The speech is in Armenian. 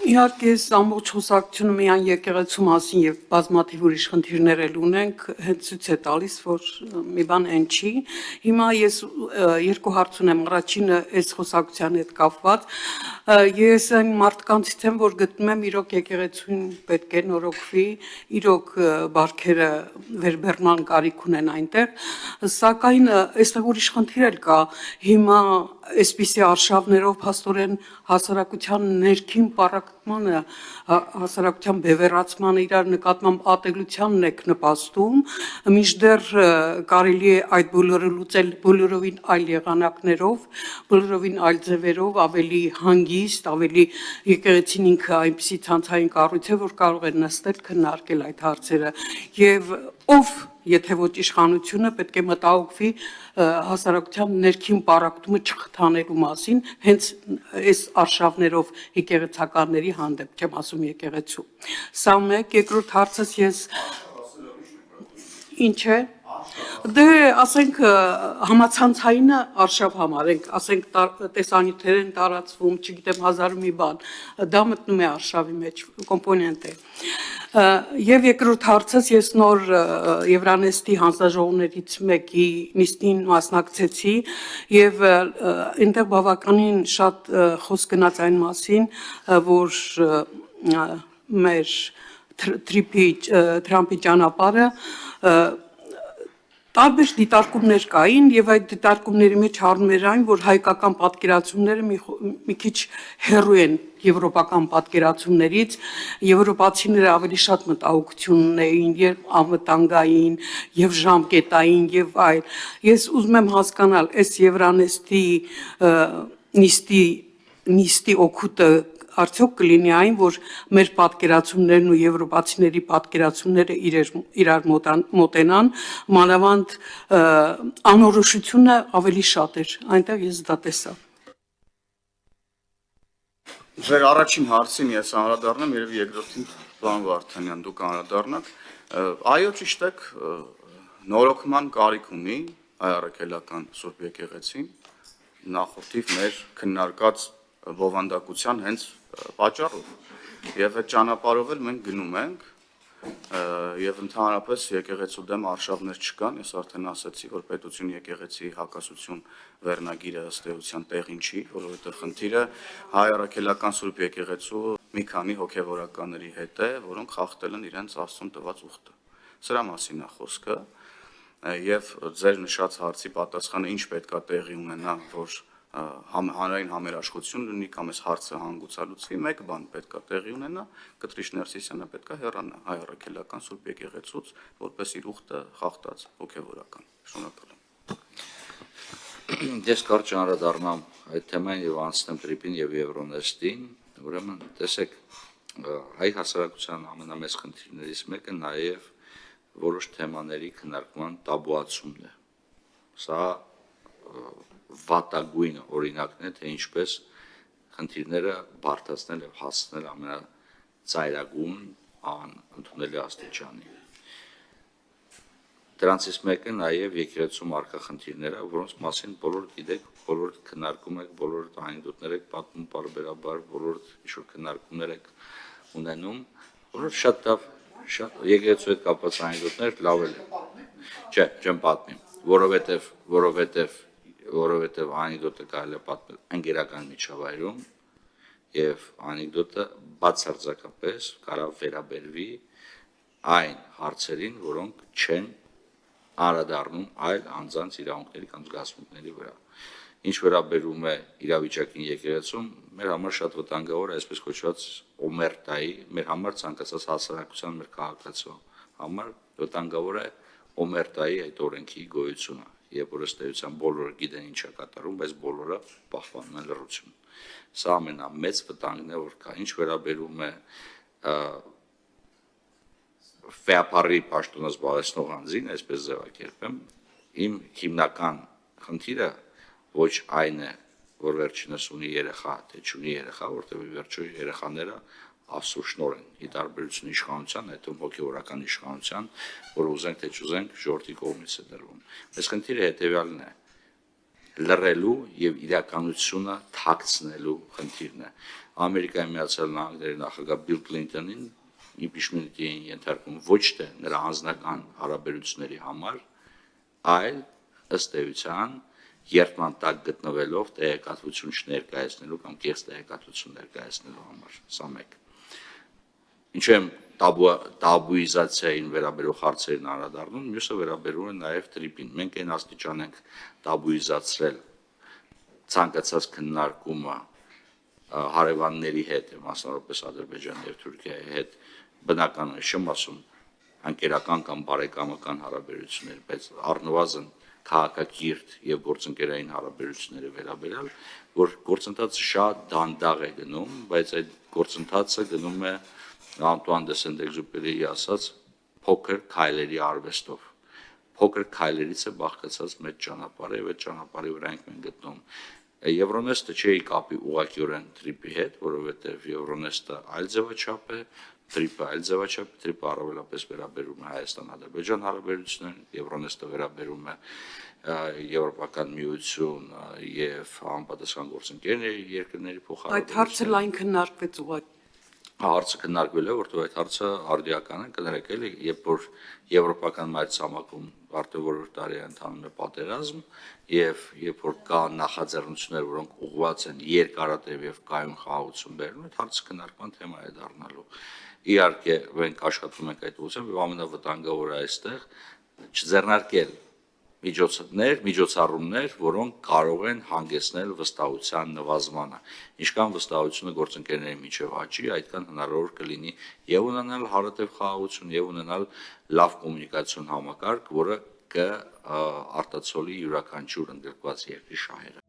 Իհարկե, ամբողջ խոսակցությունը միայն եկեղեցու մասին եւ բազմաթիվ ուրիշ խնդիրներ էլ ունենք, հենց ցույց է տալիս, որ մի բան այն չի։ Հիմա ես երկու հարց ունեմ, առաջինը այս խոսակցության հետ կապված։ Ես այն մարդկանցից եմ, որ գտնում եմ իրոք եկեղեցուն պետք է նորոգվի, իրոք բարքերը վերբեռնման կարիք ունեն այնտեղ, սակայն այստեղ ուրիշ խնդիր էլ կա։ Հիմա այսպիսի արշավներով փաստորեն հասարակության ներքին պառակտմանը, հասարակության բևեռացմանը, իրար նկատմամբ ատելությանն եք նպաստում, մինչդեռ կարելի է այդ բոլորը լուծել բոլորովին այլ եղանակներով, բոլորովին այլ ձևերով, ավելի հանգիստ, ավելի եկեղեցին ինքը այնպիսի ցանցային կառույց է, որ կարող է նստել, քննարկել այդ հարցերը, եւ ով եթե ոչ իշխանությունը պետք է մտահոգվի հասարակության ներքին պառակտումը չխթանելու մասին, հենց այս արշավներով եկեղեցականների հանդեպ, չեմ ասում եկեղեցու։ Սա մեկ, երկրորդ հարցս ես ինչ է։ Դե ասենք համացանցայինը արշավ համարենք, ասենք տեսանյութեր են տարածվում, չգիտեմ, հազար մի բան, դա մտնում է արշավի մեջ, կոմպոնենտ է։ Եվ երկրորդ հարցս ես նոր Եվրանեստի հանձնաժողովներից մեկի նիստին մասնակցեցի եւ այնտեղ բավականին շատ խոսք գնաց այն մասին, որ մեր Թրամփի ճանապարհը տարբեր դիտարկումներ կային եւ այդ դիտարկումների մեջ առնում էր այն, որ հայկական պատկերացումները մի քիչ հեռու են եվրոպական պատկերացումներից, եվրոպացիները ավելի շատ մտահոգություն ունեին եւ անվտանգային եւ ժամկետային եւ այլ։ Ես ուզում եմ հասկանալ, այս Եվրանեստի նիստի օգուտը արդյոք կլինի այն, որ մեր պատկերացումներն ու եվրոպացիների պատկերացումները իրար մոտենան, մանավանդ անորոշությունը ավելի շատ էր, այնտեղ ես դա տեսա։ Ձեր առաջին հարցին ես անդրադառնամ, երևի երկրորդին պարոն Վարդանյան դուք անդրադառնաք։ Այո, ճիշտ եք, նորոգման կարիք ունի հայ առաքելական Սուրբ եկեղեցին, նախորդիվ մեր քննարկած բովանդակության հենց պատճառով եւ այդ ճանապարհով էլ մենք գնում ենք եւ ընդհանրապես եկեղեցու դեմ արշավներ չկան, ես արդեն ասացի, որ պետություն եկեղեցի հակասություն վերնագիրը ըստ էության տեղին չի, որովհետեւ խնդիրը հայ առաքելական Սուրբ եկեղեցու մի քանի հոգեվորականների հետ է, որոնք խախտել են իրենց Աստծուն տված ուխտը։ Սրա մասին է խոսքը եւ ձեր նշած հարցի պատասխանը ինչ պետքա տեղի ունենա, որ հանրային համերաշխություն լինի կամ այս հարցը հանգուցալուծվի, մեկ բան պետքա տեղի ունենա, Կտրիշ Ներսիսյանը պետքա հեռանա հայ առաքելական Սուրբ եկեղեցուց, որպես իր ուխտը խախտած հոգեվորական։ Շնորհակալ եմ։ Ես կարճ անդրադառնամ այդ թեմային եւ անցնեմ Տրիպին եւ Եվրոնեստին, ուրեմն տեսեք, հայ հասարակության ամենամեծ խնդիրներից մեկը նաեւ որոշ թեմաների քննարկման տաբուացումն է։ Սա վատագույն օրինակն է, թե ինչպես խնդիրները բարդացնել եւ հասցնել ամենածայրագույն անընդունելի աստիճանի։ Դրանցից մեկը նաեւ եկեղեցու մարգա խնդիրները, որոնց մասին բոլոր գիտեք, բոլոր քննարկում եք, բոլոր անեկդոտներ եք պատմում բարբերաբար, բոլոր ինչ-որ քննարկումներ եք ունենում, որոնց շատ եկեղեցու հետ կապված անեկդոտներ լավ են։ Չէ, չեմ պատմի, որովհետև անեկդոտը կարելի է պատմել ընկերական միջավայրում եւ անեկդոտը բացարձակապես կարող վերաբերվի այն հարցերին, որոնք չեն անդրադառնում այլ անձանց իրավունքների կամ զգացմունքների վրա։ Ինչ վերաբերում է իրավիճակին եկեղեցում, մեր համար շատ վտանգավոր է այսպես կոչված օմերտայի, մեր համար ցանկացած հասարակության, մեր քաղաքացու համար վտանգավոր է օմերտայի այդ օրենքի գոյությունը, երբ որ ըստ էության բոլորը գիտեն ինչ է կատարում, բայց բոլորը պահպանում են լռություն։ Սա ամենամեծ վտանգն է, որ կա, ինչ վերաբերում է ֆեապարի պաշտոնը զբաղեցնող անձին, այսպես ձևակերպեմ, իմ հիմնական խնդիրը ոչ այն է, որ վերջինս ունի երեխա, թե չունի երեխա, որտեղ վերջո երեխաները Աստծո շնորհ են, ի տարբերություն իշխանության, այդ հոգեվորական իշխանության, որ ուզենք թե չուզենք ժողովրդի կողմից է դրվում։ Այս խնդիրը հետևյալն է. լռելու եւ իրականությունը թաքցնելու խնդիրն է։ Ամերիկայի Միացյալ Նահանգների նախագահ Բիլ Քլինտոնին impeachment-ի են ենթարկում ոչ թե նրա անձնական հարաբերությունների համար, այլ ըստ էության երբման տակ գտնվելով տեղեկատվություն չներկայացնելու կամ կեղծ տեղեկատվություն ներկայացնելու համար։ Սա մեկ։ Ինչու եմ տաբուիզացիային վերաբերող հարցերին անդրադառնում, մյուսը վերաբերում է նաև տրիպին։ Մենք այն աստիճան ենք տաբուիզացրել ցանկացած քննարկումը հարևանների հետ, մասնավորապես Ադրբեջանի եւ Թուրքիայի հետ, բնական է, չեմ ասում անկերական կամ բարեկամական հարաբերություններ, բայց առնվազն քաղաքակիրթ եւ գործընկերային հարաբերությունների վերաբերյալ, որ գործընթացը շատ դանդաղ է գնում, բայց այդ գործընթացը գնում է Անտուան դե Սենտեքզուպերիի ասած փոքր քայլերի արվեստով։ Փոքր քայլերից է բաղկացած մեծ ճանապարհը եւ այդ ճանապարհի վրա ենք մենք գտնում։ Եվրոնեստը չի կապի ուղղակիորեն տրիպի հետ, որովհետեւ Եվրոնեստը այլ ձևաչափ է, տրիպը այլ ձևաչափ, տրիպը առավելապես վերաբերում է Հայաստան-Ադրբեջան հարաբերություններին, Եվրոնեստը վերաբերում է Եվրոպական միություն եւ համապատասխան գործընկերների երկրների փոխհարաբերություններին։ Այդ հարցը լայն քննարկվեց ուղղակի։ Հարցը քննարկվել է, որտեղ այդ հարցը արդիական է կներեկել, երբ որ Եվրոպական մայրցամաքում արդեն որոշ տարի ընթանում է պատերազմ եւ երբ որ կա նախաձեռնություններ, որոնք ուղղված են երկարատև եւ կայուն խաղաղություն բերելու, այդ հարցը քննարկման թեմա է դառնալու։ Իհարկե, մենք աշխատում ենք այդ ուղղությամբ եւ ամենավտանգավորը այստեղ չձեռնարկել միջոցառումներ, որոնք կարող են հանգեցնել վստահության նվազմանը։ Ինչքան վստահությունը գործընկերների միջև աճի, այդքան հնարավոր կլինի եւ ունենալ հարատև խաղաղություն եւ ունենալ լավ կոմունիկացիոն համակարգ, որը կարտացոլի յուրաքանչյուր ընդգրկված երկրի շահերը։